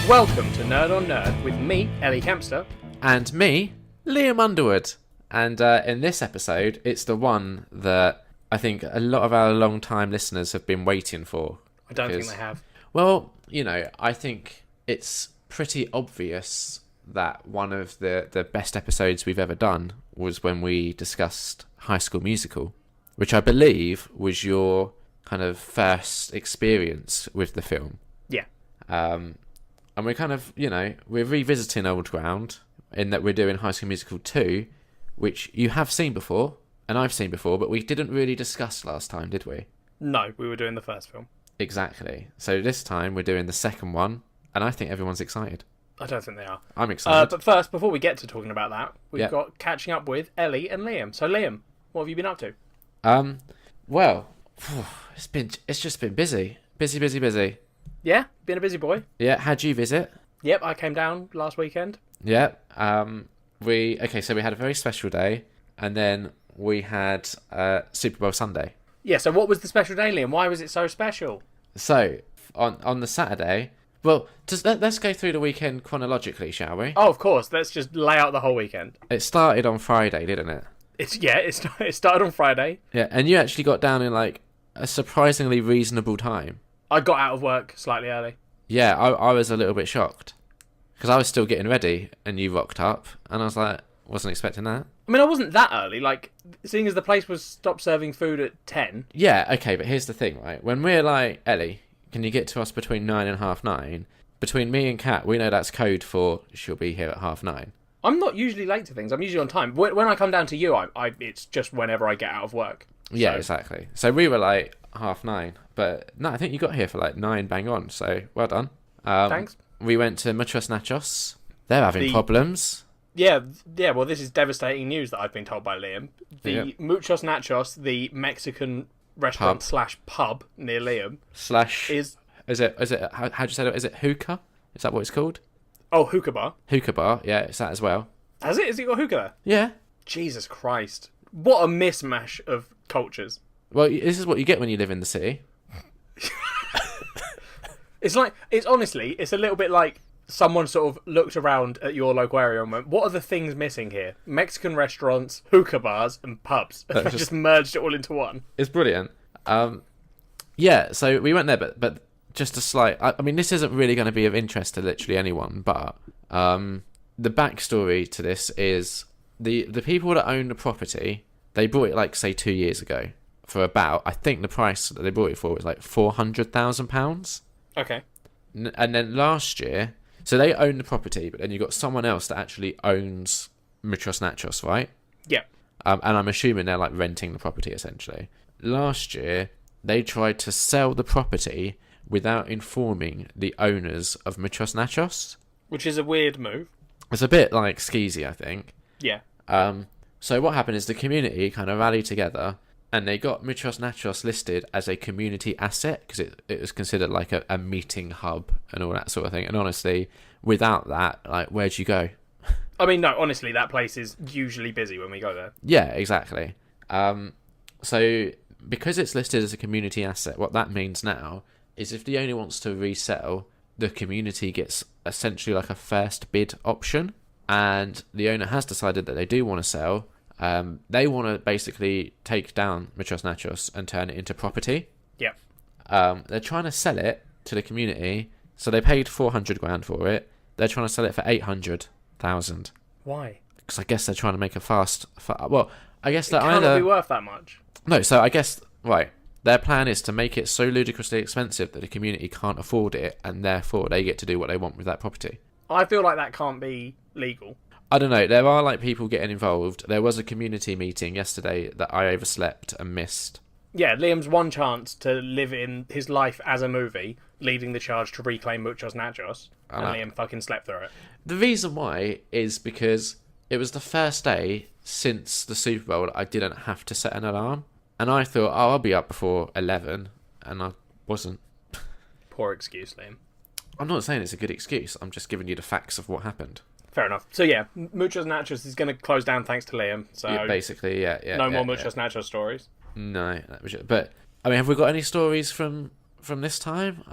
Welcome to Nerd on Nerd with me, Ellie Kempster. And me, Liam Underwood. And in this episode, it's the one that I think a lot of our long-time listeners have been waiting for. I don't think they have. Well, you know, I think it's pretty obvious that one of the best episodes we've ever done was when we discussed High School Musical, which I believe was your kind of first experience with the film. Yeah. And we're kind of, you know, we're revisiting old ground in that we're doing High School Musical 2, which you have seen before, and I've seen before, but we didn't really discuss last time, did we? No, we were doing the first film. Exactly. So this time we're doing the second one, and I think everyone's excited. I don't think they are. I'm excited. But first, before we get to talking about that, we've got catching up with Ellie and Liam. So Liam, what have you been up to? Well, it's just been busy. Busy. Yeah? Been a busy boy? Yeah, how'd you visit? Yep, I came down last weekend. Yeah. So we had a very special day, and then we had Super Bowl Sunday. Yeah, so what was the special day, Liam? Why was it so special? So, on the Saturday... Well, let's go through the weekend chronologically, shall we? Oh, of course. Let's just lay out the whole weekend. It started on Friday, didn't it? It started on Friday. Yeah, and you actually got down in, like, a surprisingly reasonable time. I got out of work slightly early. Yeah, I was a little bit shocked. Because I was still getting ready, and you rocked up, and I was like, wasn't expecting that. I mean, I wasn't that early. Like, seeing as the place was stopped serving food at 10. Yeah, okay, but here's the thing, right? When we're like, Ellie, can you get to us between 9 and 9:30? Between me and Kat, we know that's code for she'll be here at 9:30. I'm not usually late to things. I'm usually on time. When I come down to you, it's just whenever I get out of work. Yeah, exactly. So we were like 9:30, but no, I think you got here for like 9 bang on. So well done. Thanks. We went to Muchos Nachos. They're having problems. Yeah. Well, this is devastating news that I've been told by Liam. The Muchos Nachos, the Mexican restaurant / pub near Liam is it how do you say that? Is it hookah? Is that what it's called? Oh, hookah bar. Hookah bar, yeah, it's that as well. Has it? Has it got hookah there? Yeah. Jesus Christ. What a mismatch of cultures. Well, this is what you get when you live in the city. It's a little bit like someone sort of looked around at your local area and went, what are the things missing here? Mexican restaurants, hookah bars, and pubs. They just merged it all into one. It's brilliant. Yeah, so we went there, but just a slight... I mean, this isn't really going to be of interest to literally anyone, but the backstory to this is the people that own the property, they bought it, like, say, 2 years ago for about... I think the price that they bought it for was, like, £400,000. Okay. And then last year... So they own the property, but then you've got someone else that actually owns Muchos Nachos, right? Yeah. And I'm assuming they're, like, renting the property, essentially. Last year, they tried to sell the property without informing the owners of Muchos Nachos. Which is a weird move. It's a bit, like, skeezy, I think. Yeah. So what happened is the community kind of rallied together, and they got Muchos Nachos listed as a community asset, because it was considered like a meeting hub and all that sort of thing. And honestly, without that, like, where'd you go? I mean, no, honestly, that place is usually busy when we go there. Yeah, exactly. So because it's listed as a community asset, what that means now is if the owner wants to resell, the community gets essentially like a first bid option, and the owner has decided that they do want to sell. They want to basically take down Muchos Nachos and turn it into property. Yeah. They're trying to sell it to the community, so they paid $400,000 for it. They're trying to sell it for $800,000. Why? Because I guess they're trying to make a well, I guess that it cannot be worth that much. No, so I guess right. Their plan is to make it so ludicrously expensive that the community can't afford it, and therefore they get to do what they want with that property. I feel like that can't be legal. I don't know. There are like people getting involved. There was a community meeting yesterday that I overslept and missed. Yeah, Liam's one chance to live in his life as a movie, leading the charge to reclaim Muchos Nachos, and Liam fucking slept through it. The reason why is because it was the first day since the Super Bowl that I didn't have to set an alarm. And I thought, oh, I'll be up before 11, and I wasn't. Poor excuse, Liam. I'm not saying it's a good excuse. I'm just giving you the facts of what happened. Fair enough. So yeah, Muchos Nachos is going to close down thanks to Liam. So yeah, basically, yeah. No more Muchos Nachos stories. No, that was it. But I mean, have we got any stories from this time?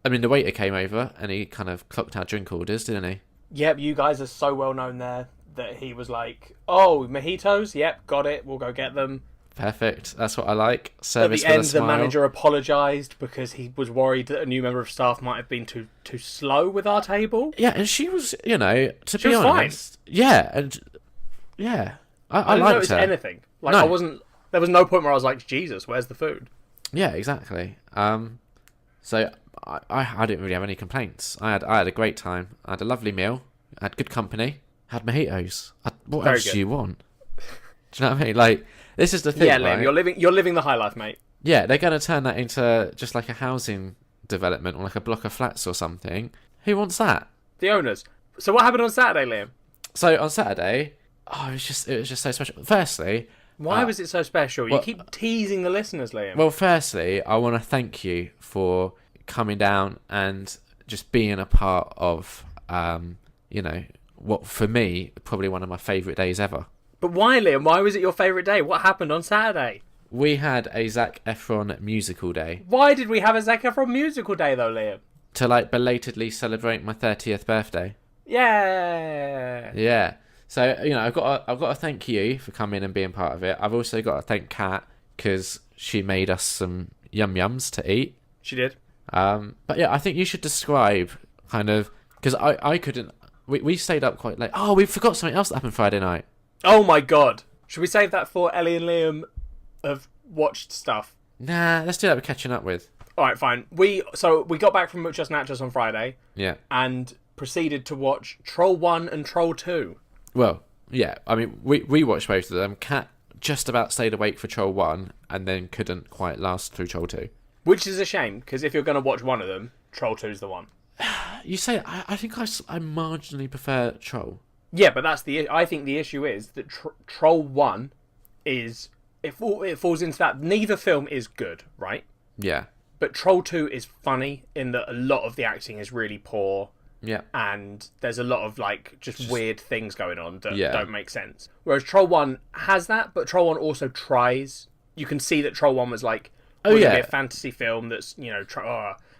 I mean, the waiter came over and he kind of clocked our drink orders, didn't he? Yep, you guys are so well known there that he was like, "Oh, mojitos? Yep, got it. We'll go get them." Perfect. That's what I like. Service At the end, with a smile. the manager apologised because he was worried that a new member of staff might have been too slow with our table. Yeah, and she was, you know, to She be was honest, yeah, and yeah, I didn't liked notice her. anything. Like No. I wasn't. There was no point where I was like, "Jesus, where's the food?" Yeah, exactly. So I didn't really have any complaints. I had a great time. I had a lovely meal. I had good company. Had mojitos. What Very else good. do you want? Do you know what I mean? Like, this is the thing, Yeah, right? Liam, you're living the high life, mate. Yeah, they're going to turn that into just like a housing development or like a block of flats or something. Who wants that? The owners. So what happened on Saturday, Liam? So on Saturday, it was just so special. Firstly, Why was it so special? You well- keep teasing the listeners, Liam. well, firstly, I want to thank you for coming down and just being a part of, you know, what for me probably one of my favourite days ever. But why, Liam? Why was it your favourite day? What happened on Saturday? We had a Zac Efron musical day Why did we have a Zac Efron musical day, though, Liam? to like belatedly celebrate my 30th birthday. Yeah. Yeah. So, you know, I've got to thank you for coming and being part of it. I've also got to thank Kat because she made us some yum-yums to eat. She did. But yeah, I think you should describe kind of, because I couldn't, we stayed up quite late. Oh, we forgot something else that happened Friday night. Oh my god. Should we save that for Ellie and Liam have watched stuff? Nah, let's do that with catching up with. Alright, fine. We got back from Muchos Nachos on Friday Yeah. and proceeded to watch Troll 1 and Troll 2. Well, yeah, I mean, we watched both of them. Kat just about stayed awake for Troll 1 and then couldn't quite last through Troll 2. Which is a shame, because if you're going to watch one of them, Troll 2's the one. You say, I think I marginally prefer Troll. Yeah, but I think the issue is that Troll 1 is... It falls into that. Neither film is good, right? Yeah. But Troll 2 is funny in that a lot of the acting is really poor. Yeah. And there's a lot of like just weird things going on that Yeah. don't make sense. Whereas Troll 1 has that, but Troll 1 also tries. You can see that Troll 1 was like, Oh, yeah. be a fantasy film that's, you know,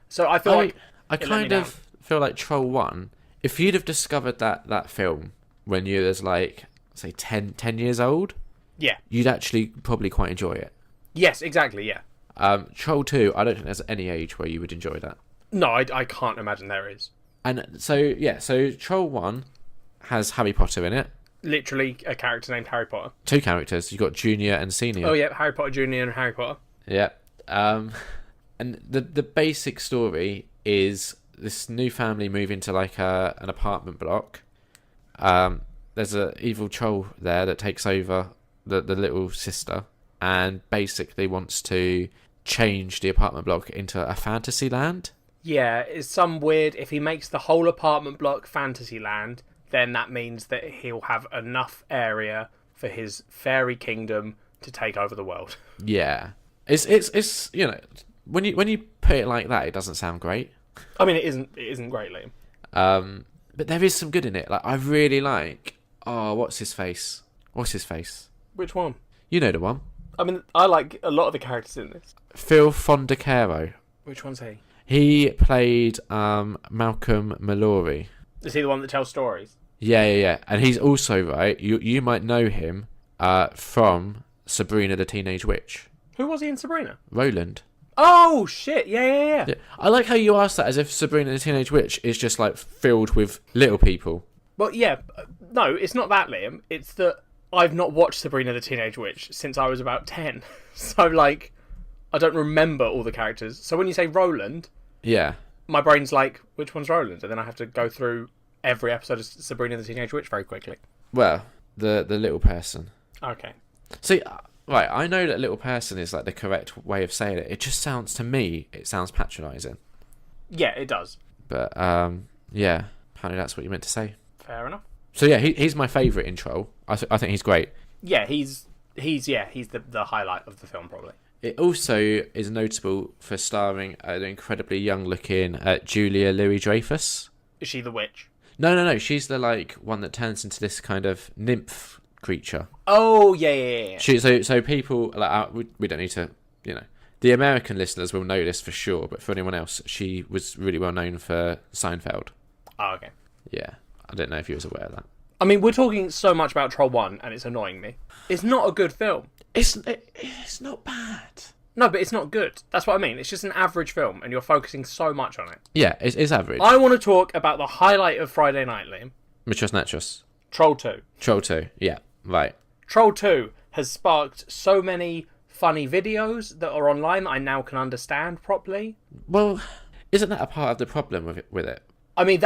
so I feel like I it let me kind down. of feel like Troll 1, if you'd have discovered that film when you was like, say, 10 years old, Yeah. you'd actually probably quite enjoy it. Yes, exactly, yeah. Troll 2, I don't think there's any age where you would enjoy that. No, I can't imagine there is. And so Troll 1 has Harry Potter in it. Literally a character named Harry Potter. Two characters. You've got Junior and Senior. Oh, yeah, Harry Potter Jr. and Harry Potter. Yeah. And the basic story is this new family move into like an apartment block. There's an evil troll there that takes over the little sister and basically wants to change the apartment block into a fantasy land. Yeah, it's some weird... If he makes the whole apartment block Fantasyland, then that means that he'll have enough area for his fairy kingdom to take over the world. Yeah. It's you know, when you put it like that, it doesn't sound great. I mean, it isn't great, Liam. But there is some good in it. Like I really like. Oh, what's his face? Which one? You know the one. I mean, I like a lot of the characters in this. Phil Fondacaro. Which one's he? He played Malcolm Mallory. Is he the one that tells stories? Yeah. And he's also, right, you might know him from Sabrina the Teenage Witch. Who was he in Sabrina? Roland. Oh, shit. Yeah. Yeah. I like how you asked that as if Sabrina the Teenage Witch is just like filled with little people. Well, yeah. No, it's not that, Liam. It's that I've not watched Sabrina the Teenage Witch since I was about 10. So, like, I don't remember all the characters. So when you say Roland, Yeah. my brain's like, which one's Roland? And then I have to go through every episode of Sabrina the Teenage Witch very quickly. Well, the little person. Okay. See, right, I know that little person is like the correct way of saying it. It just sounds, to me, it sounds patronising. Yeah, it does. But, yeah, apparently that's what you meant to say. Fair enough. So yeah, he's my favourite in Troll. I think he's great. Yeah, he's the highlight of the film, probably. It also is notable for starring an incredibly young-looking Julia Louis-Dreyfus. Is she the witch? No. She's the like one that turns into this kind of nymph creature. Oh, yeah. So people like we don't need to, you know. The American listeners will know this for sure, but for anyone else, she was really well known for Seinfeld. Oh, okay. Yeah, I don't know if you was aware of that. I mean, we're talking so much about Troll 1, and it's annoying me. It's not a good film. It's not bad. No, but it's not good. That's what I mean. It's just an average film, and you're focusing so much on it. Yeah, it's average. I want to talk about the highlight of Friday night, Liam. Muchos Nachos. Troll 2. Troll 2, yeah, right. Troll 2 has sparked so many funny videos that are online that I now can understand properly. Well, isn't that a part of the problem with it? I mean,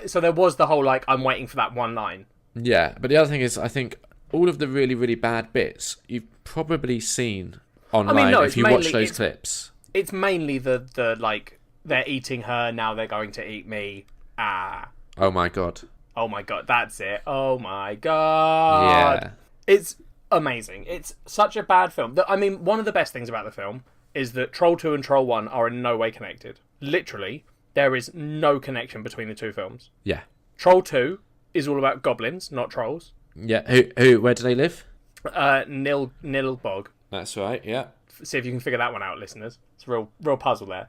so there was the whole, like, I'm waiting for that one line. Yeah, but the other thing is, I think all of the really, really bad bits you've probably seen online if you watch those clips. It's mainly the like, they're eating her, now they're going to eat me. Oh my god. Oh my god, that's it. Oh my god. Yeah. It's amazing. It's such a bad film. I mean, one of the best things about the film is that Troll 2 and Troll 1 are in no way connected. Literally, there is no connection between the two films. Yeah. Troll 2 is all about goblins, not trolls. Yeah. Who? Where do they live? Nilbog. That's right. Yeah. See if you can figure that one out, listeners. It's a real puzzle there.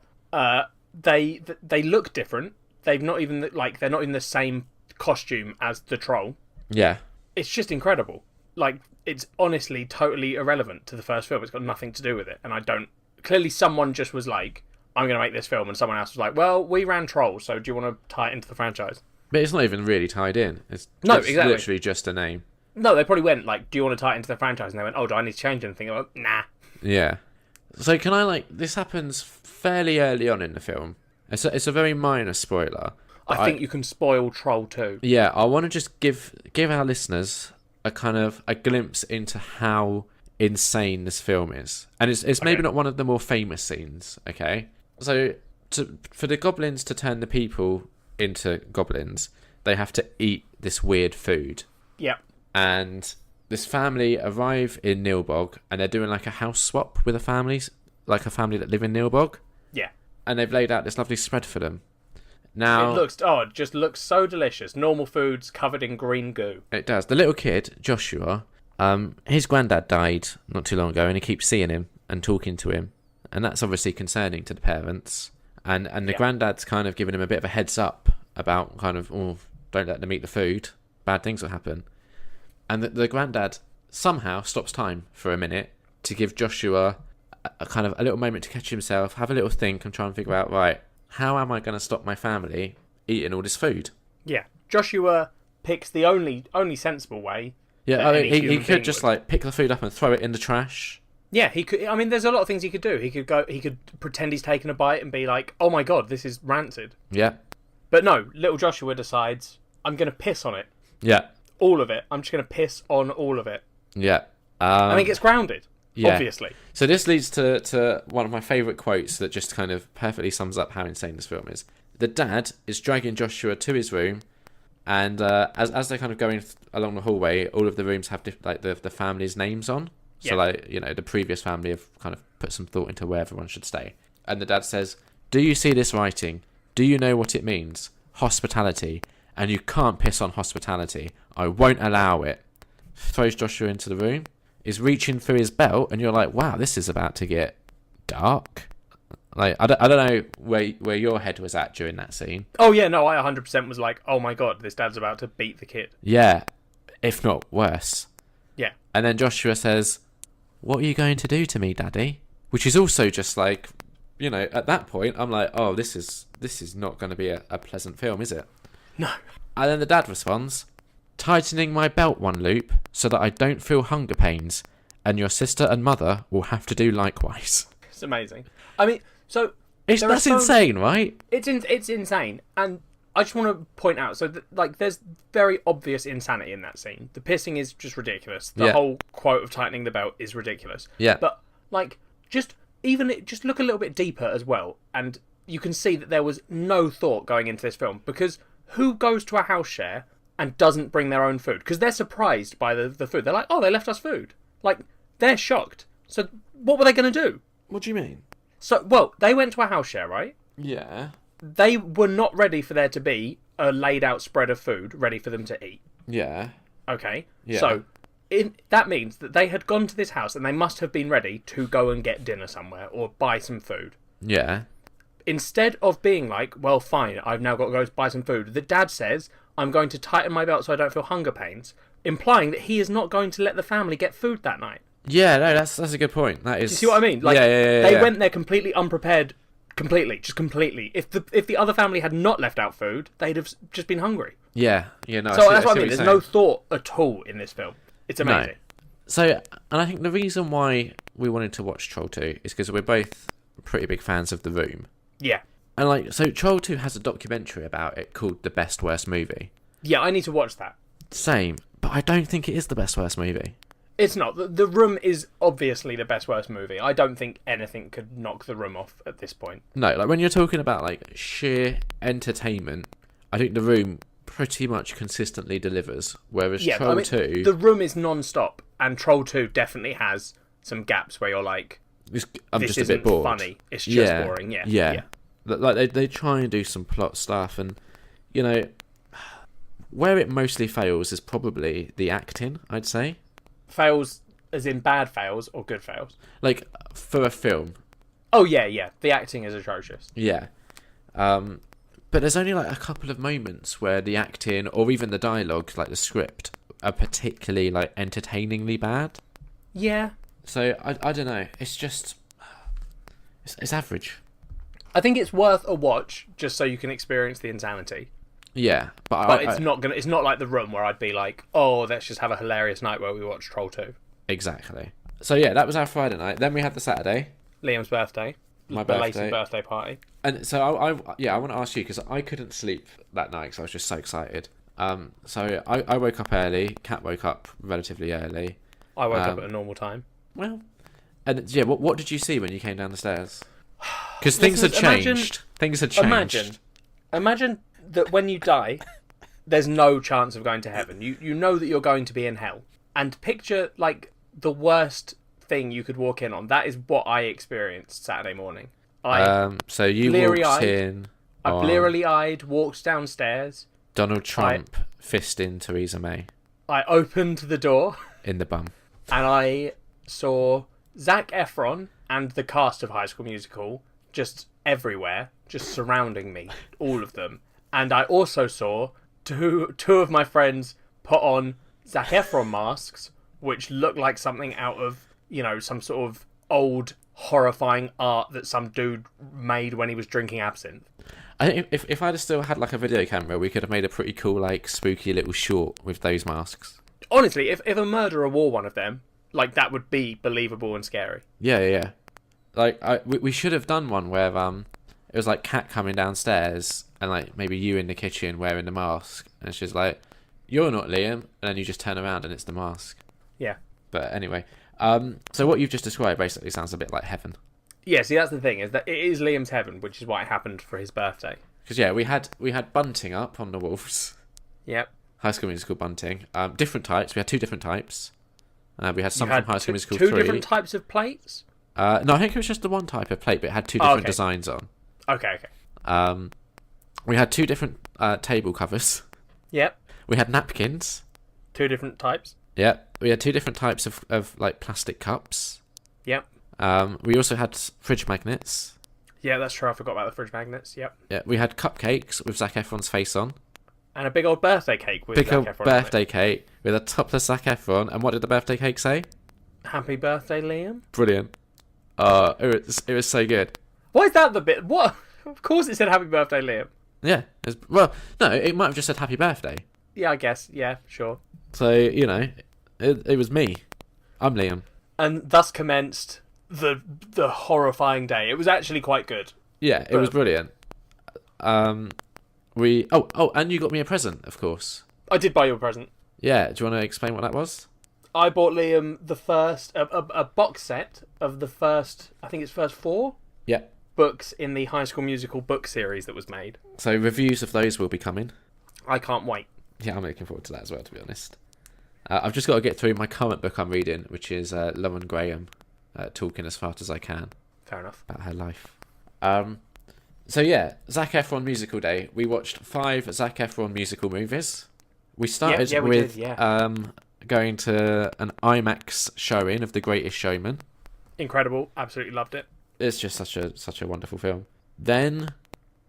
They look different. They're not even the same costume as the troll. Yeah. It's just incredible. Like, it's honestly totally irrelevant to the first film. It's got nothing to do with it. And I don't... Clearly someone just was like, I'm going to make this film. And someone else was like, well, we ran Trolls, so do you want to tie it into the franchise? But it's not even really tied in. It's exactly. Literally just a name. No, they probably went, like, do you want to tie it into the franchise? And they went, oh, do I need to change anything? I went, nah. Yeah. So can I, like... This happens fairly early on in the film. It's a very minor spoiler. I think you can spoil Troll 2. Yeah, I want to just give our listeners a kind of a glimpse into how insane this film is. And it's maybe not one of the more famous scenes, okay? So for the goblins to turn the people into goblins, they have to eat this weird food. Yep. And this family arrive in Nilbog, and they're doing like a house swap with a family that live in Nilbog. Yeah. And they've laid out this lovely spread for them. Now, it just looks so delicious. Normal foods covered in green goo. It does. The little kid, Joshua, his granddad died not too long ago, and he keeps seeing him and talking to him, and that's obviously concerning to the parents. And the granddad's kind of giving him a bit of a heads up about kind of, oh, don't let them eat the food. Bad things will happen. And the granddad somehow stops time for a minute to give Joshua a little moment to catch himself, have a little think, and try and figure out, right, how am I going to stop my family eating all this food? Yeah. Joshua picks the only sensible way. Yeah, I mean, he could just like pick the food up and throw it in the trash. Yeah, he could. I mean, there's a lot of things he could do. He could pretend he's taking a bite and be like, "Oh my god, this is rancid." Yeah. But no, little Joshua decides, "I'm going to piss on it." Yeah. All of it. I'm just going to piss on all of it. Yeah. And he gets grounded. Yeah. Obviously. So this leads to one of my favourite quotes that just kind of perfectly sums up how insane this film is. The dad is dragging Joshua to his room, and as they're kind of going along the hallway, all of the rooms have the family's names on. So the previous family have kind of put some thought into where everyone should stay. And the dad says, "Do you see this writing? Do you know what it means? Hospitality. And you can't piss on hospitality. I won't allow it." Throws Joshua into the room. Is reaching for his belt, and you're like, wow, this is about to get dark. Like, I don't know where your head was at during that scene. Oh yeah, no, I 100% was like, oh my god, this dad's about to beat the kid. Yeah, if not worse. Yeah. And then Joshua says, "What are you going to do to me, Daddy?" Which is also just like, at that point, I'm like, oh, this is not going to be a pleasant film, is it? No. And then the dad responds, "Tightening my belt one loop so that I don't feel hunger pains, and your sister and mother will have to do likewise." It's amazing. I mean, so that's insane, right? It's insane, and I just want to point out, so there's very obvious insanity in that scene. The pissing is just ridiculous. The whole quote of tightening the belt is ridiculous. Yeah. But just look a little bit deeper as well, and you can see that there was no thought going into this film, because who goes to a house share and doesn't bring their own food? Because they're surprised by the food. They're like, oh, they left us food. Like, they're shocked. So what were they going to do? What do you mean? So, well, they went to a house share, right? Yeah. They were not ready for there to be a laid out spread of food ready for them to eat. Yeah. Okay. Yeah. So that means that they had gone to this house and they must have been ready to go and get dinner somewhere or buy some food. Yeah. Instead of being like, well, fine, I've now got to go buy some food, the dad says, I'm going to tighten my belt so I don't feel hunger pains, implying that he is not going to let the family get food that night. Yeah, no, that's a good point. That is. Do you see what I mean? Like, yeah. They went there completely unprepared, completely. If the other family had not left out food, they'd have just been hungry. Yeah, no. So that's what I mean. There's no thought at all in this film. It's amazing. No. So, and I think the reason why we wanted to watch Troll 2 is because we're both pretty big fans of The Room. Yeah. And like, so Troll 2 has a documentary about it called The Best Worst Movie. Yeah, I need to watch that. Same, but I don't think it is the best worst movie. It's not. The Room is obviously the best worst movie. I don't think anything could knock The Room off at this point. No, like when you're talking about like sheer entertainment, I think The Room pretty much consistently delivers. Whereas Troll 2... The Room is non-stop, and Troll 2 definitely has some gaps where you're like, I'm this just a bit bored. Funny. It's just boring. Yeah. Like they try and do some plot stuff, and you know, where it mostly fails is probably the acting, I'd say. Fails as in bad fails or good fails? Like, for a film. Oh, yeah. The acting is atrocious. Yeah. But there's only like a couple of moments where the acting, or even the dialogue, like the script, are particularly like entertainingly bad. Yeah. So, I don't know. It's just... It's average. I think it's worth a watch just so you can experience the insanity. Yeah, but it's not like The Room where I'd be like, oh, let's just have a hilarious night where we watch Troll 2. Exactly. So yeah, that was our Friday night. Then we had the Saturday. Liam's birthday. My belated birthday party. And so I want to ask you, because I couldn't sleep that night because I was just so excited. So I woke up early. Kat woke up relatively early. I woke up at a normal time. Well, and yeah, what did you see when you came down the stairs? Because things had changed. Things had changed. Imagine that when you die, there's no chance of going to heaven. You know that you're going to be in hell. And picture, like, the worst thing you could walk in on. That is what I experienced Saturday morning. So you walked in... I blearily-eyed, walked downstairs. Donald Trump fisting Theresa May. I opened the door. In the bum. And I saw Zac Efron and the cast of High School Musical just everywhere, just surrounding me, all of them. And I also saw two of my friends put on Zac Efron masks, which looked like something out of, some sort of old, horrifying art that some dude made when he was drinking absinthe. I think if I'd have still had like a video camera, we could have made a pretty cool, like, spooky little short with those masks. Honestly, if a murderer wore one of them, like, that would be believable and scary. Yeah. Like, we should have done one where it was like Kat coming downstairs and like maybe you in the kitchen wearing the mask, and she's like, "You're not Liam," and then you just turn around and it's the mask. Yeah. But anyway, so what you've just described basically sounds a bit like heaven. Yeah, see, that's the thing, is that it is Liam's heaven, which is what happened for his birthday. Because we had bunting up on the walls. Yep. High School Musical bunting. Different types. We had two different types. We had some from High School Musical 3. Two different types of plates? No, I think it was just the one type of plate, but it had two different designs on. Okay. We had two different table covers. Yep. We had napkins. Two different types. Yep. We had two different types of like plastic cups. Yep. We also had fridge magnets. Yeah, that's true. I forgot about the fridge magnets. Yep. Yeah. We had cupcakes with Zac Efron's face on. And a big old birthday cake with Zac Efron. Big old birthday cake with a topless Zac Efron. And what did the birthday cake say? Happy birthday, Liam. Brilliant. It was so good. Why is that the bit? What? Of course it said happy birthday, Liam. Yeah. No, it might have just said happy birthday. Yeah, I guess. Yeah, sure. So, it was me. I'm Liam. And thus commenced the horrifying day. It was actually quite good. Yeah, it was brilliant. And you got me a present, of course. I did buy you a present. Yeah, do you want to explain what that was? I bought Liam the first a box set of the first, I think it's first 4 books in the High School Musical book series that was made. So reviews of those will be coming. I can't wait. Yeah, I'm looking forward to that as well, to be honest. I've just got to get through my current book I'm reading, which is Lauren Graham, Talking as Fast as I Can. Fair enough. About her life. So yeah, Zac Efron Musical Day. We watched 5 Zac Efron musical movies. We started with going to an IMAX showing of The Greatest Showman. Incredible. Absolutely loved it. It's just such a wonderful film. Then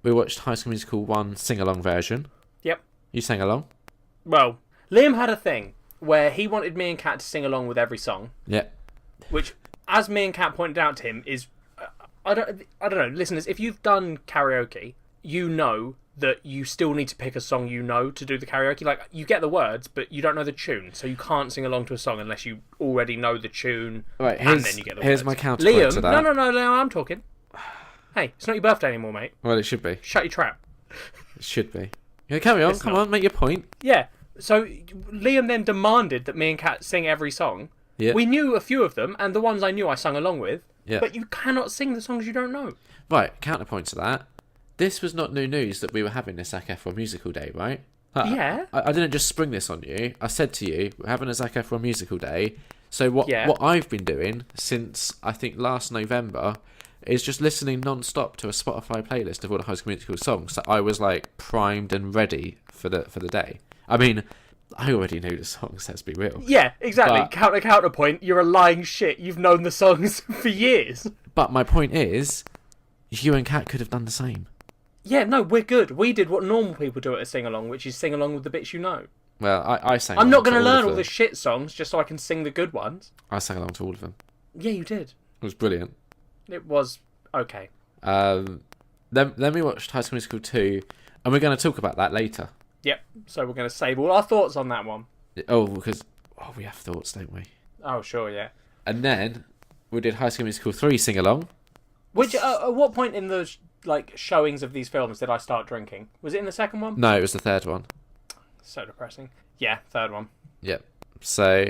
we watched High School Musical 1 sing-along version. Yep. You sang along? Well, Liam had a thing where he wanted me and Kat to sing along with every song. Yeah. Which, as me and Kat pointed out to him, is... I don't know. Listeners, if you've done karaoke, you know that you still need to pick a song you know to do the karaoke. Like, you get the words, but you don't know the tune, so you can't sing along to a song unless you already know the tune, Right, and then you get the here's words. my counterpoint to that. No, I'm talking. Hey, it's not your birthday anymore, mate. Well, it should be. Shut your trap. It should be. Yeah, carry on. Come on, make your point. Yeah, so Liam then demanded that me and Kat sing every song. Yeah. We knew a few of them, and the ones I knew I sung along with, Yeah. but you cannot sing the songs you don't know. Right, counterpoint to that. This was not new news that we were having this Zac Efron musical day, right? Yeah. I didn't just spring this on you. I said to you, we're having a Zac Efron musical day. So what I've been doing since, I think, last November is just listening non-stop to a Spotify playlist of all the High School Musical songs. So I was, like, primed and ready for the day. I mean, I already knew the songs, let's be real. Yeah, exactly. But, Counterpoint, you're a lying shit. You've known the songs for years. But my point is, you and Kat could have done the same. Yeah, no, we're good. We did what normal people do at a sing-along, which is sing along with the bits you know. Well, I sang I'm along not going to to learn of all the them. shit songs just so I can sing the good ones. I sang along to all of them. Yeah, you did. It was brilliant. It was okay. Then we watched High School Musical 2, and we're going to talk about that later. Yep, so we're going to save all our thoughts on that one. Because we have thoughts, don't we? Oh, sure, yeah. And then we did High School Musical 3 sing-along. Which, at what point in the showings of these films did I start drinking? Was it in the second one? No, it was the third one. So depressing. Yeah, third one. Yep. So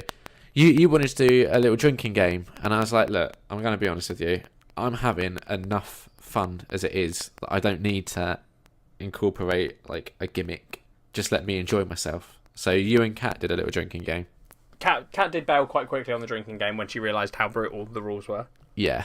you wanted to do a little drinking game, and I was like, look, I'm going to be honest with you. I'm having enough fun as it is that I don't need to incorporate like a gimmick. Just let me enjoy myself. So you and Kat did a little drinking game. Kat did bail quite quickly on the drinking game when she realised how brutal the rules were. Yeah.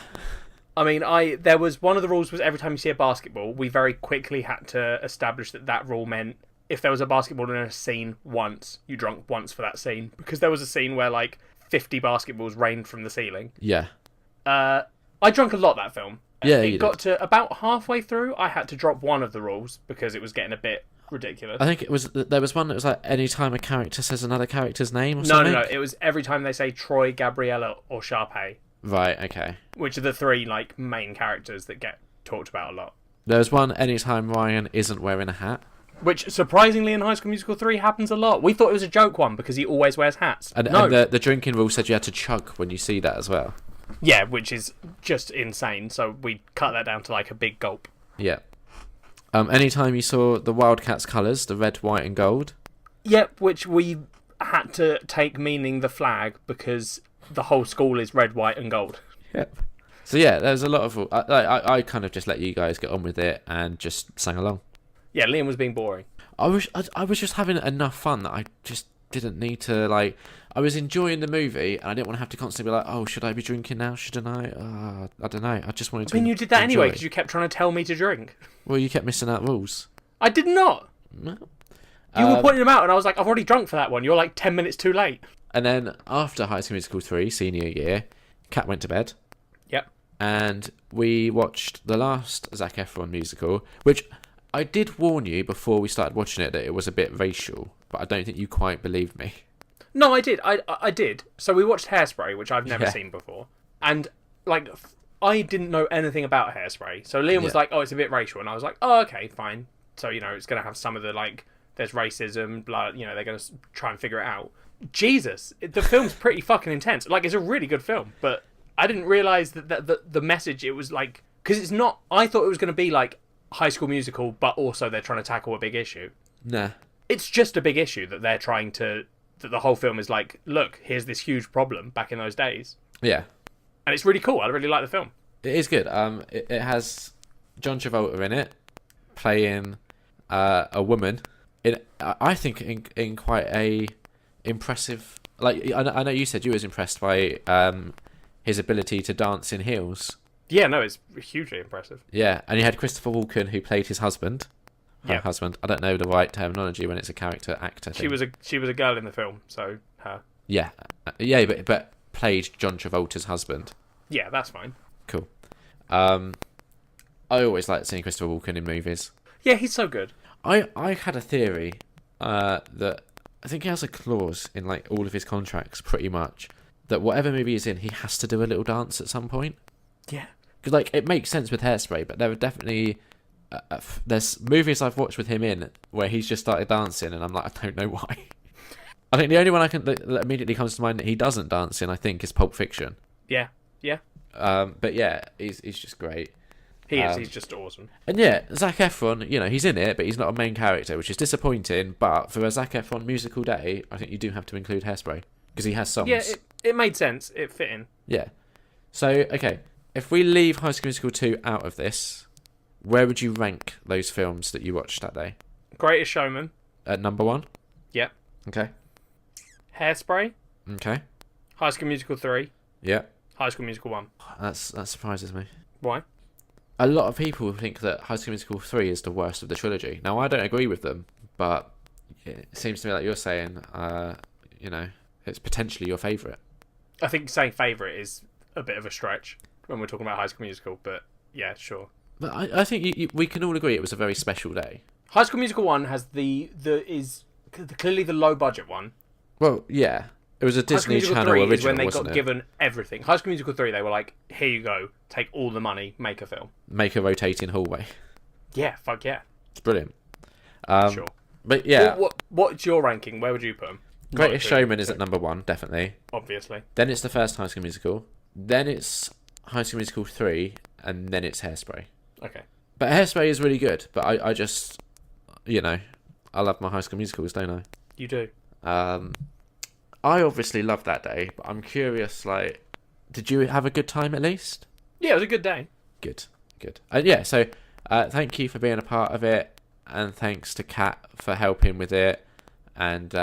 I mean, there was one of the rules was every time you see a basketball, we very quickly had to establish that rule meant if there was a basketball in a scene once, you drunk once for that scene. Because there was a scene where like 50 basketballs rained from the ceiling. Yeah. I drunk a lot that film. Yeah, it got to about halfway through, I had to drop one of the rules because it was getting a bit ridiculous. I think there was one that was like any time a character says another character's name or something. No. It was every time they say Troy, Gabriella, or Sharpay. Right, okay. Which are the three like main characters that get talked about a lot. There was one anytime Ryan isn't wearing a hat. Which, surprisingly, in High School Musical 3 happens a lot. We thought it was a joke one because he always wears hats. And the drinking rule said you had to chug when you see that as well. Yeah, which is just insane. So we cut that down to like a big gulp. Yeah. Anytime you saw the Wildcats colours, the red, white and gold. Yep, which we had to take meaning the flag because the whole school is red, white and gold. Yep. So yeah, there's a lot of... I kind of just let you guys get on with it and just sang along. Yeah, Liam was being boring. I was just having enough fun that I just didn't need to, like... I was enjoying the movie, and I didn't want to have to constantly be like, oh, should I be drinking now? Shouldn't I? I don't know. I just wanted to I mean, you did that enjoy. anyway, because you kept trying to tell me to drink. Well, you kept missing out rules. I did not. No. You were pointing them out, and I was like, I've already drunk for that one. You're like 10 minutes too late. And then, after High School Musical 3, senior year, Kat went to bed. Yep. And we watched the last Zac Efron musical, which I did warn you before we started watching it that it was a bit racial, but I don't think you quite believed me. No, I did. I did. So we watched Hairspray, which I've never seen before. And, like, I didn't know anything about Hairspray. So Liam was like, oh, it's a bit racial. And I was like, oh, okay, fine. So, you know, it's going to have some of the, like, there's racism, blah, you know, they're going to try and figure it out. Jesus, the film's pretty fucking intense. Like, it's a really good film. But I didn't realise that the message, it was like... Because it's not... I thought it was going to be, like, High School Musical, but also they're trying to tackle a big issue. Nah. It's just a big issue that they're trying to... That the whole film is like, look, here's this huge problem back in those days. Yeah. And it's really cool. I really like the film. It is good. It has John Travolta in it, playing a woman. I think in quite a impressive... Like, I know you said you was impressed by his ability to dance in heels. Yeah, no, it's hugely impressive. Yeah, and you had Christopher Walken, who played his husband. Her husband. I don't know the right terminology when it's a character actor thing. She was a girl in the film, so her. Yeah, yeah, but played John Travolta's husband. Yeah, that's fine. Cool. I always liked seeing Christopher Walken in movies. Yeah, he's so good. I had a theory that I think he has a clause in like all of his contracts, pretty much, that whatever movie he's in, he has to do a little dance at some point. Yeah. Because like it makes sense with Hairspray, but there are definitely there's movies I've watched with him in where he's just started dancing, and I'm like, I don't know why. I think the only one that immediately comes to mind that he doesn't dance in, I think, is Pulp Fiction. Yeah. Yeah. But yeah, he's just great. He is. He's just awesome. And yeah, Zac Efron, he's in it, but he's not a main character, which is disappointing. But for a Zac Efron musical day, I think you do have to include Hairspray because he has songs. Yeah, it made sense. It fit in. Yeah. So, okay, if we leave High School Musical 2 out of this, where would you rank those films that you watched that day? Greatest Showman. At number 1? Yep. Okay. Hairspray. Okay. High School Musical 3. Yeah. High School Musical 1. That surprises me. Why? A lot of people think that High School Musical 3 is the worst of the trilogy. Now, I don't agree with them, but it seems to me like you're saying, it's potentially your favourite. I think saying favourite is a bit of a stretch when we're talking about High School Musical, but yeah, sure. But I think we can all agree it was a very special day. High School Musical 1 has clearly the low budget one. Well, yeah. It was a Disney Channel original, is when they wasn't got it? Given everything. High School Musical 3, they were like, here you go, take all the money, make a film. Make a rotating hallway. Yeah, fuck yeah. It's brilliant. Sure. But yeah. What's your ranking? Where would you put them? Greatest Showman is at number 1, definitely. Obviously. Then it's the first High School Musical. Then it's High School Musical 3. And then it's Hairspray. Okay. But Hairspray is really good. But I just, I love my High School Musicals, don't I? You do. I obviously loved that day, but I'm curious, did you have a good time at least? Yeah, it was a good day. Good. Yeah, so thank you for being a part of it, and thanks to Kat for helping with it, and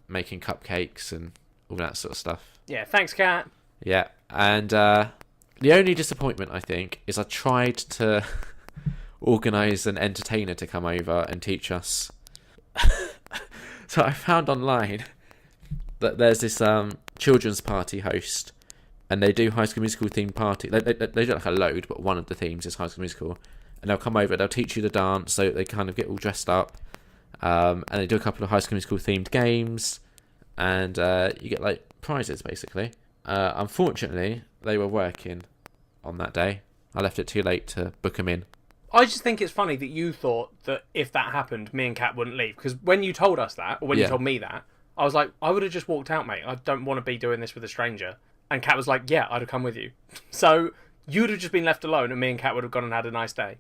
making cupcakes and all that sort of stuff. Yeah, thanks, Kat. Yeah, and the only disappointment, I think, is I tried to organise an entertainer to come over and teach us. So I found online that there's this children's party host, and they do High School Musical themed party. They do like a load, but one of the themes is High School Musical, and they'll come over. They'll teach you the dance, so they kind of get all dressed up, and they do a couple of High School Musical themed games, and you get like prizes basically. Unfortunately, they were working on that day. I left it too late to book them in. I just think it's funny that you thought that if that happened, me and Kat wouldn't leave. Because when you told us that, or when you told me that, I was like, I would have just walked out, mate. I don't want to be doing this with a stranger. And Kat was like, yeah, I'd have come with you. So you'd have just been left alone, and me and Kat would have gone and had a nice day.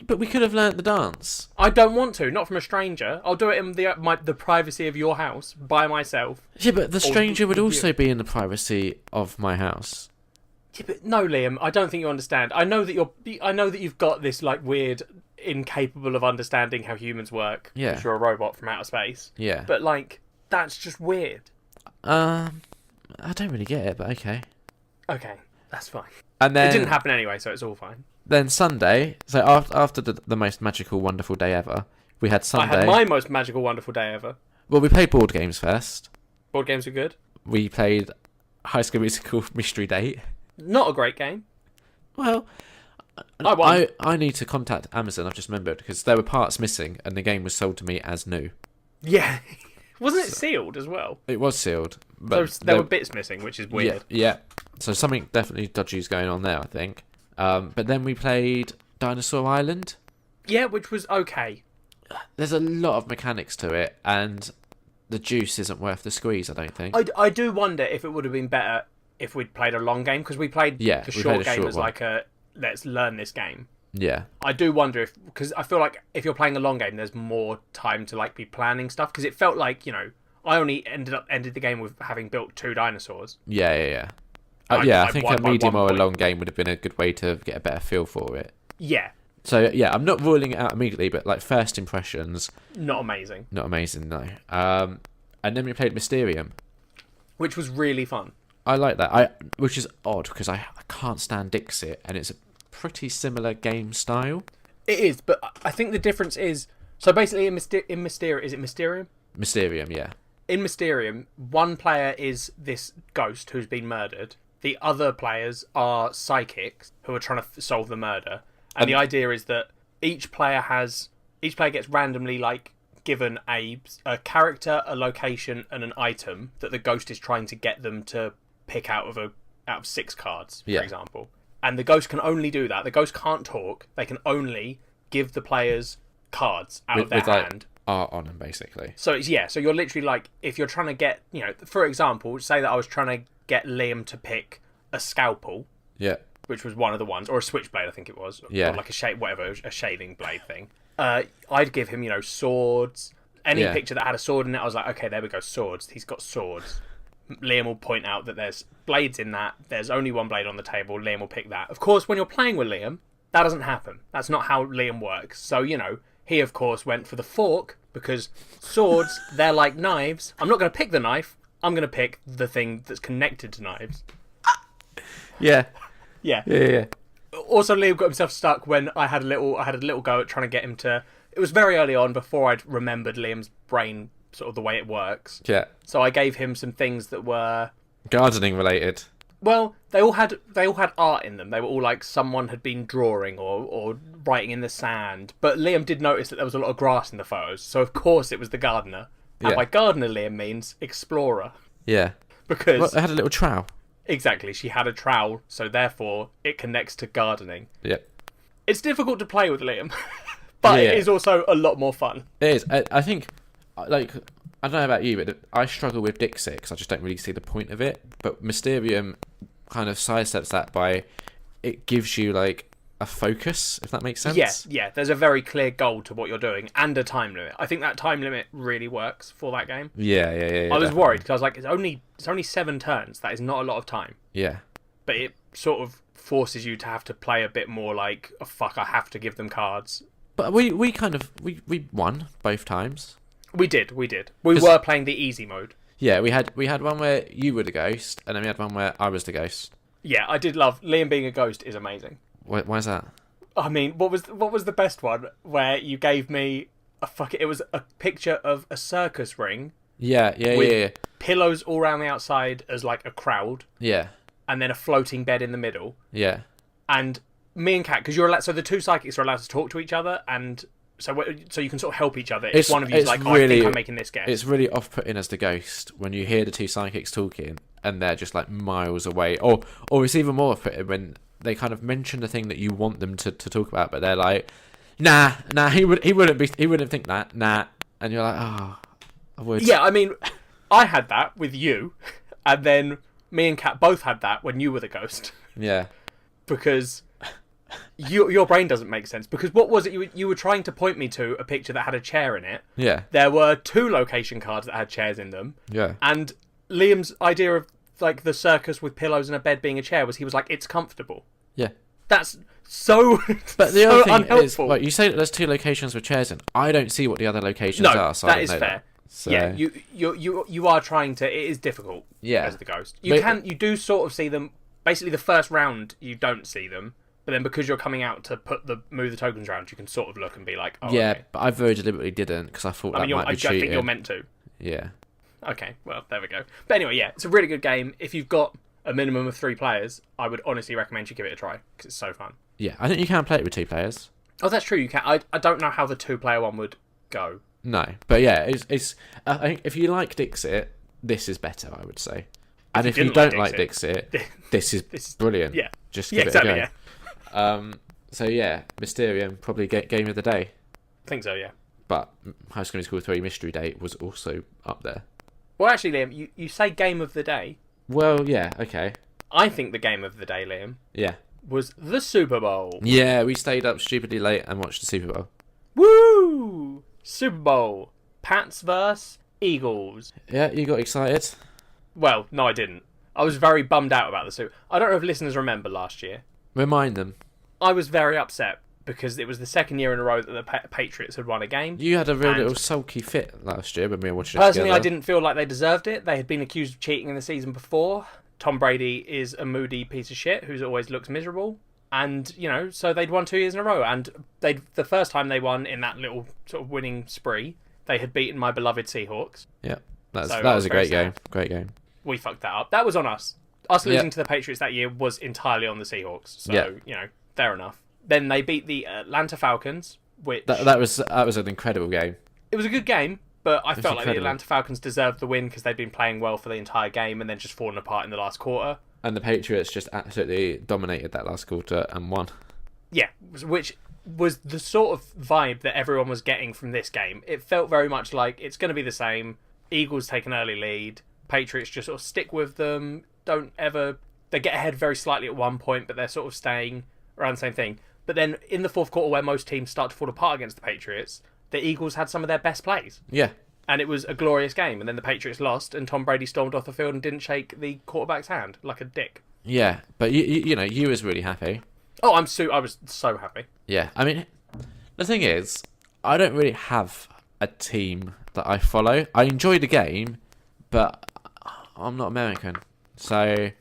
But we could have learnt the dance. I don't want to, not from a stranger. I'll do it in the privacy of your house, by myself. Yeah, but the stranger would also be in the privacy of my house. Yeah, but no, Liam, I don't think you understand. I know that you've got this like weird, incapable of understanding how humans work. Yeah. Because you're a robot from outer space. Yeah. But like, that's just weird. I don't really get it, but okay. Okay, that's fine. And then it didn't happen anyway, so it's all fine. Then Sunday, so after the most magical, wonderful day ever, we had Sunday. I had my most magical, wonderful day ever. Well, we played board games first. Board games are good. We played High School Musical Mystery Date. Not a great game. Well, I won. I need to contact Amazon, I've just remembered, because there were parts missing and the game was sold to me as new. Yeah. Wasn't it sealed as well? It was sealed. But there were bits missing, which is weird. Yeah. So something definitely dodgy is going on there, I think. But then we played Dinosaur Island. Yeah, which was okay. There's a lot of mechanics to it, and the juice isn't worth the squeeze, I don't think. I do wonder if it would have been better if we'd played a long game, because we played the short game as like a let's learn this game. Yeah. I do wonder because I feel like if you're playing a long game, there's more time to like be planning stuff, because it felt like, I only ended the game with having built 2 dinosaurs. Yeah. I think a medium or a long game would have been a good way to get a better feel for it. Yeah. So, yeah, I'm not ruling it out immediately, but, like, first impressions... Not amazing. Not amazing, no. And then we played Mysterium. Which was really fun. I like that, which is odd, because I can't stand Dixit, and it's a pretty similar game style. It is, but I think the difference is... So, basically, in Mysterium... Is it Mysterium? Mysterium, yeah. in Mysterium, one player is this ghost who's been murdered. The other players are psychics who are trying to solve the murder. And the idea is that each player gets randomly like given a character, a location, and an item that the ghost is trying to get them to pick out of 6 cards, for example. And the ghost can only do that. The ghost can't talk. They can only give the players cards out of their hand. Art on them, basically. So so you're literally like, if you're trying to get, for example, say that I was trying to get Liam to pick a scalpel. Yeah. Which was one of the ones, or a switchblade, I think it was. Yeah. Or like a shaving blade thing. I'd give him, swords. Any picture that had a sword in it, I was like, okay, there we go, swords. He's got swords. Liam will point out that there's blades in that. There's only one blade on the table. Liam will pick that. Of course, when you're playing with Liam, that doesn't happen. That's not how Liam works. So, he, of course, went for the fork, because swords, they're like knives. I'm not going to pick the knife. I'm going to pick the thing that's connected to knives. Yeah. Yeah. Also, Liam got himself stuck when I had a little go at trying to get him to... It was very early on, before I'd remembered Liam's brain, sort of the way it works. Yeah. So I gave him some things that were... gardening related. Well, they all had art in them. They were all like someone had been drawing or writing in the sand. But Liam did notice that there was a lot of grass in the photos. So, of course, it was the gardener. And by gardener, Liam means explorer. Yeah. Because... they had a little trowel. Exactly, she had a trowel, so therefore it connects to gardening. Yep. It's difficult to play with Liam, but it is also a lot more fun. It is. I think, like, I don't know about you, but I struggle with Dixit because I just don't really see the point of it. But Mysterium kind of sidesteps that by it gives you, like, a focus, if that makes sense. Yeah. There's a very clear goal to what you're doing and a time limit. I think that time limit really works for that game. Yeah. I was worried because I was like, it's only 7 turns. That is not a lot of time. Yeah. But it sort of forces you to have to play a bit more like, oh, fuck, I have to give them cards. But we won both times. We did. We were playing the easy mode. Yeah, we had one where you were the ghost, and then we had one where I was the ghost. Yeah, I did love Liam being a ghost is amazing. Why is that? I mean, what was the best one where you gave me it was a picture of a circus ring. Yeah. Pillows all around the outside as like a crowd. Yeah. And then a floating bed in the middle. Yeah. And me and Kat, because you're allowed, so the 2 psychics are allowed to talk to each other, and so you can sort of help each other. If one of you's like, really, I think I'm making this guess. It's really off-putting as the ghost when you hear the 2 psychics talking and they're just like miles away, or it's even more off-putting when they kind of mention the thing that you want them to talk about, but they're like, nah, he wouldn't think that, nah, and you're like, oh, I would. Yeah, I mean, I had that with you, and then me and Kat both had that when you were the ghost. Yeah, because your brain doesn't make sense. Because what was it you were trying to point me to? A picture that had a chair in it. Yeah, there were 2 location cards that had chairs in them. Yeah, and Liam's idea of like the circus with pillows and a bed being a chair was he was like, it's comfortable. Yeah. That's so But the other thing unhelpful. is, like, you say that there's 2 locations with chairs in. I don't see what the other locations are. So that is fair. That. So... Yeah, you are trying to. It is difficult. Yeah. As the ghost, you do sort of see them. Basically, the first round you don't see them, but then because you're coming out to move the tokens around, you can sort of look and be like, oh, yeah. Okay. But I very deliberately didn't because I thought might be cheating. I think you're meant to. Yeah. Okay, well, there we go. But anyway, yeah, it's a really good game. If you've got a minimum of 3 players, I would honestly recommend you give it a try, because it's so fun. Yeah, I think you can play it with 2 players. Oh, that's true, you can. I don't know how the 2-player one would go. No, but yeah, it's. I think if you like Dixit, this is better, I would say. And if you don't like Dixit, this is brilliant. Yeah. Just give it a go. Yeah. So yeah, Mysterium, probably game of the day. I think so, yeah. But High School Musical 3 Mystery Date was also up there. Well, actually, Liam, you say game of the day. Well, yeah, okay. I think the game of the day, Liam, was the Super Bowl. Yeah, we stayed up stupidly late and watched the Super Bowl. Woo! Super Bowl. Pats vs. Eagles. Yeah, you got excited? Well, no, I didn't. I was very bummed out about the Super Bowl. I don't know if listeners remember last year. Remind them. I was very upset because it was the 2nd year in a row that the Patriots had won a game. You had a real little sulky fit last year when we were watching it Personally, together. I didn't feel like they deserved it. They had been accused of cheating in the season before. Tom Brady is a moody piece of shit who always looks miserable. And, so they'd won 2 years in a row. And the first time they won in that little sort of winning spree, they had beaten my beloved Seahawks. Yeah. That So was a very great game. sad. Great game. We fucked that up. That was on us. Us Yeah. losing to the Patriots that year was entirely on the Seahawks. So, Yeah. fair enough. Then they beat the Atlanta Falcons, which... That was an incredible game. It was a good game, but I was felt like the incredible. Atlanta Falcons deserved the win because they'd been playing well for the entire game and then just fallen apart in the last quarter. And the Patriots just absolutely dominated that last quarter and won. Yeah, which was the sort of vibe that everyone was getting from this game. It felt very much like it's going to be the same. Eagles take an early lead. Patriots just sort of stick with them. They get ahead very slightly at one point, but they're sort of staying around the same thing. But then in the fourth quarter, where most teams start to fall apart against the Patriots, the Eagles had some of their best plays. Yeah. And it was a glorious game. And then the Patriots lost, and Tom Brady stormed off the field and didn't shake the quarterback's hand like a dick. Yeah, but you was really happy. Oh, I was so happy. Yeah, I mean, the thing is, I don't really have a team that I follow. I enjoy the game, but I'm not American, so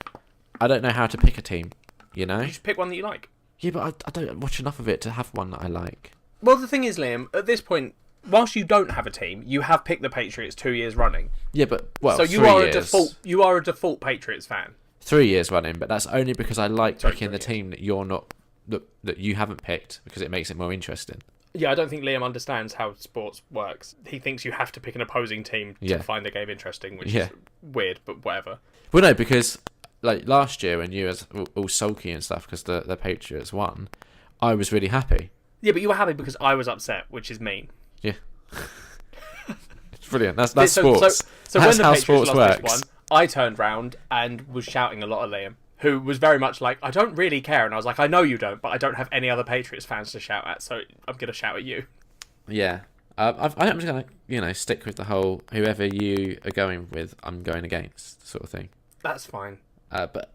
I don't know how to pick a team, You just pick one that you like. Yeah, but I don't watch enough of it to have one that I like. Well, the thing is, Liam, at this point, whilst you don't have a team, you have picked the Patriots 2 years running. Yeah, but, well, so you 3 are years. you are a default Patriots fan. 3 years running, but that's only because I like Sorry, picking the 3 team that you're not, that you haven't picked, because it makes it more interesting. Yeah, I don't think Liam understands how sports works. He thinks you have to pick an opposing team to find the game interesting, which is weird, but whatever. Well, no, because like last year when you was all sulky and stuff because the Patriots won, I was really happy. Yeah, but you were happy because I was upset, which is mean. Yeah. It's brilliant. That's sports. So That's when the how Patriots sports lost works. this one, I turned round and was shouting a lot at Liam, who was very much like, I don't really care. And I was like, I know you don't, but I don't have any other Patriots fans to shout at, so I'm going to shout at you. Yeah. I'm just going to, stick with the whole, whoever you are going with, I'm going against sort of thing. That's fine. But,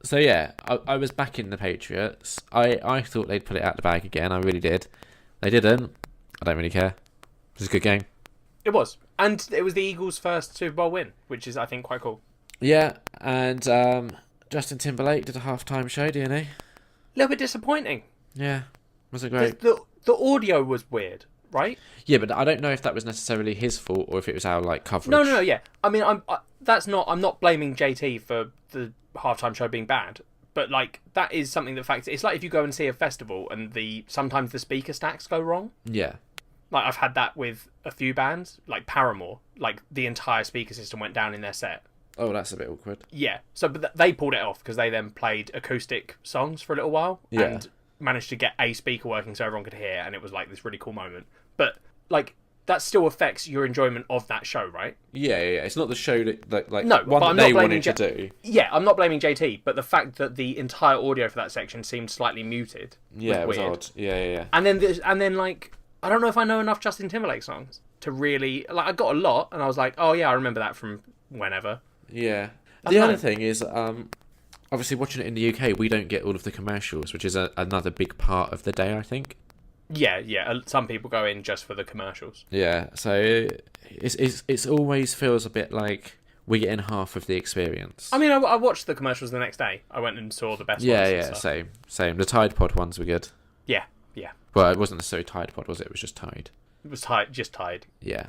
so yeah, I was backing the Patriots. I thought they'd put it out the bag again. I really did. They didn't. I don't really care. It was a good game. It was. And it was the Eagles' first Super Bowl win, which is, I think, quite cool. Yeah, and Justin Timberlake did a halftime show, didn't he? A little bit disappointing. Yeah, wasn't great. The audio was weird, right? Yeah, but I don't know if that was necessarily his fault or if it was our coverage. No, yeah. I mean, I'm not blaming JT for the halftime show being bad, but that is something that factors. It's like if you go and see a festival and sometimes the speaker stacks go wrong. Yeah. I've had that with a few bands, like Paramore. The entire speaker system went down in their set. Oh, that's a bit awkward. Yeah. So, but they pulled it off because they then played acoustic songs for a little while and managed to get a speaker working so everyone could hear, and it was this really cool moment. But that still affects your enjoyment of that show, right? Yeah. It's not the show that no, one but I'm that they not blaming wanted to do. Yeah, I'm not blaming JT, but the fact that the entire audio for that section seemed slightly muted. Yeah, it was weird. odd. Yeah. And then I don't know if I know enough Justin Timberlake songs to really I got a lot, and I was like, oh yeah, I remember that from whenever. Yeah. The other thing is, obviously watching it in the UK, we don't get all of the commercials, which is another big part of the day, I think. Yeah. Some people go in just for the commercials. Yeah, so it's always feels a bit like we're getting half of the experience. I mean, I watched the commercials the next day. I went and saw the best ones. Yeah, same. The Tide Pod ones were good. Yeah. Well, it wasn't necessarily Tide Pod, was it? It was just Tide. It was just Tide. Yeah.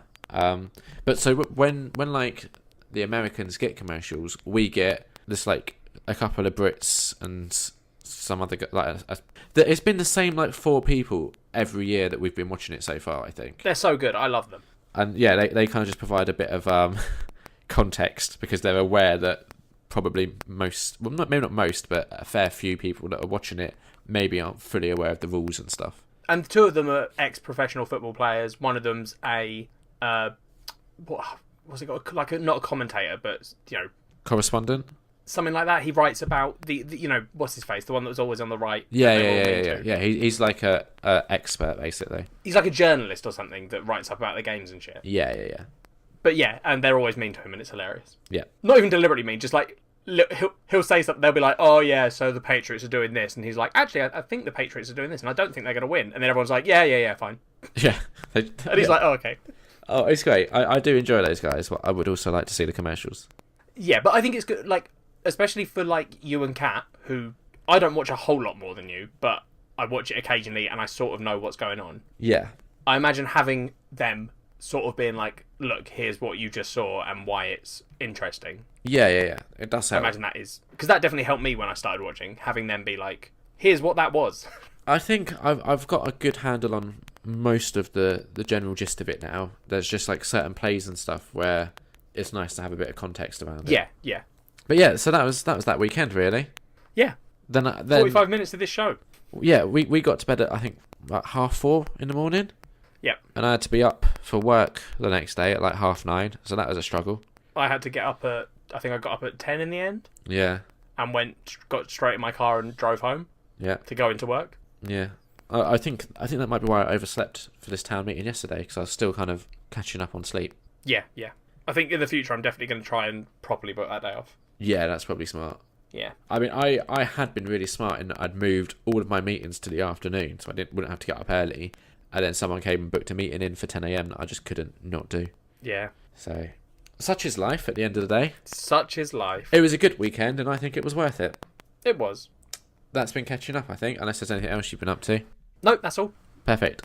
But so when the Americans get commercials, we get this a couple of Brits and some other it's been the same 4 people every year that we've been watching it so far, I think. They're so good. I love them. And yeah, they kind of just provide a bit of context because they're aware that probably maybe not most, but a fair few people that are watching it maybe aren't fully aware of the rules and stuff. And 2 of them are ex-professional football players. One of them's a what's it called? Not a commentator, but Correspondent. Something like that. He writes about the what's his face, the one that was always on the right. Yeah. He's like a expert basically. He's like a journalist or something that writes up about the games and shit. Yeah. But yeah, and they're always mean to him, and it's hilarious. Yeah. Not even deliberately mean, just he'll say something. They'll be like, "Oh yeah, so the Patriots are doing this," and he's like, "Actually, I think the Patriots are doing this, and I don't think they're going to win." And then everyone's like, "Yeah, fine." Yeah. And he's like, "Oh, okay." Oh, it's great. I do enjoy those guys, but I would also like to see the commercials. Yeah, but I think it's good, especially for you and Kat, who I don't watch a whole lot more than you, but I watch it occasionally and I sort of know what's going on. Yeah. I imagine having them sort of being like, look, here's what you just saw and why it's interesting. Yeah. It does I help. imagine that is... Because that definitely helped me when I started watching, having them be like, here's what that was. I think I've got a good handle on most of the general gist of it now. There's just like certain plays and stuff where it's nice to have a bit of context around it. Yeah. But yeah, so that was that weekend really. Yeah. Then 45 minutes of this show. Yeah, we got to bed at I think like 4:30 in the morning. Yep. And I had to be up for work the next day at like 9:30, so that was a struggle. I had to get up at... I think I got up at 10 in the end. Yeah. And got straight in my car and drove home. Yeah. To go into work. Yeah. I think that might be why I overslept for this town meeting yesterday, because I was still kind of catching up on sleep. Yeah. I think in the future I'm definitely going to try and properly book that day off. Yeah, that's probably smart. Yeah. I mean, I had been really smart in that I'd moved all of my meetings to the afternoon, so I wouldn't have to get up early. And then someone came and booked a meeting in for 10 a.m. that I just couldn't not do. Yeah. So, such is life at the end of the day. Such is life. It was a good weekend, and I think it was worth it. It was. That's been catching up, I think, unless there's anything else you've been up to. No, that's all. Perfect.